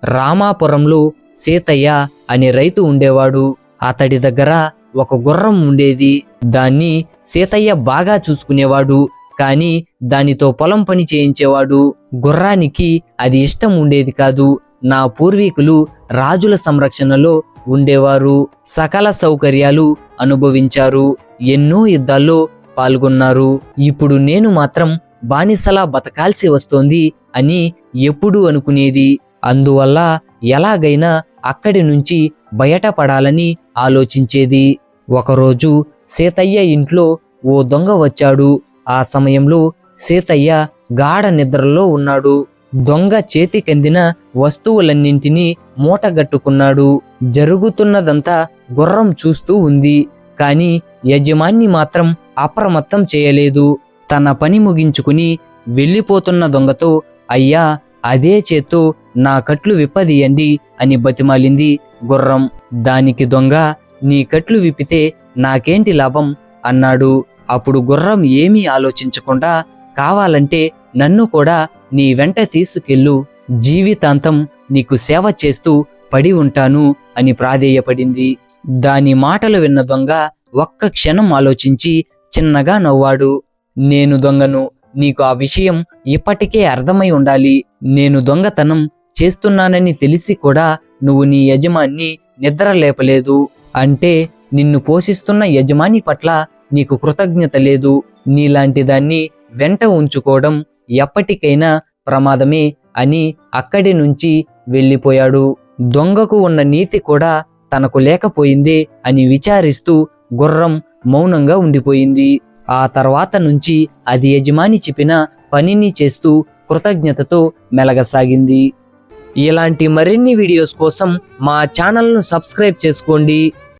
రామాపురంలో సీతయ్య అనే రైతు ఉండేవాడు. అతడి దగ్గర ఒక గుర్రం ఉండేది. దాన్ని సీతయ్య బాగా చూసుకునేవాడు. కాని దానితో పొలం పని చేయించేవాడు. గుర్రానికి అది ఇష్టం ఉండేది కాదు. నా పూర్వీకులు రాజుల సంరక్షణలో ఉండేవారు. సకల సౌకర్యాలు అనుభవించారు. ఎన్నో యుద్ధాల్లో పాల్గొన్నారు. ఇప్పుడు నేను మాత్రం బానిసలా బతకాల్సి వస్తోంది అని ఎప్పుడూ అనుకునేది. అందువల్ల ఎలాగైనా అక్కడి నుంచి బయటపడాలని ఆలోచించేది. ఒకరోజు సీతయ్య ఇంట్లో ఓ దొంగ వచ్చాడు. ఆ సమయంలో సీతయ్య గాఢ నిద్రలో ఉన్నాడు. దొంగ చేతికందిన వస్తువులన్నింటినీ మూటగట్టుకున్నాడు. జరుగుతున్నదంతా గుర్రం చూస్తూ ఉంది. కాని యజమాని మాత్రం అప్రమత్తం చేయలేదు. తన పని ముగించుకుని వెళ్ళిపోతున్న దొంగతో, అయ్యా, అదే చేత్తో నా కట్లు విప్పదీయండి అని బతిమాలింది గుర్రం. దానికి దొంగ, నీ కట్లు విప్పితే నాకేంటి లాభం అన్నాడు. అప్పుడు గుర్రం ఏమీ ఆలోచించకుండా, కావాలంటే నన్ను కూడా నీ వెంట తీసుకెళ్ళు, జీవితాంతం నీకు సేవ చేస్తూ పడి ఉంటాను అని ప్రాధేయపడింది. దాని మాటలు విన్న దొంగ ఒక్క క్షణం ఆలోచించి చిన్నగా నవ్వాడు. నేను దొంగను, నీకు ఆ విషయం ఇప్పటికే అర్థమై ఉండాలి. నేను దొంగతనం చేస్తున్నానని తెలిసి కూడా నువ్వు నీ యజమాన్ని నిద్ర లేపలేదు అంటే నిన్ను పోషిస్తున్న యజమాని పట్ల నీకు కృతజ్ఞత లేదు. నీలాంటి దాన్ని వెంట ఉంచుకోవడం ఎప్పటికైనా ప్రమాదమే అని అక్కడి నుంచి వెళ్ళిపోయాడు. దొంగకు ఉన్న నీతి కూడా తనకు లేకపోయిందే అని విచారిస్తూ గుర్రం మౌనంగా ఉండిపోయింది. ఆ తర్వాత నుంచి అది యజమాని చెప్పిన పనిని చేస్తూ కృతజ్ఞతతో మెలగసాగింది. ఇలాంటి మరిన్ని వీడియోస్ కోసం మా ఛానల్ను సబ్స్క్రైబ్ చేసుకోండి.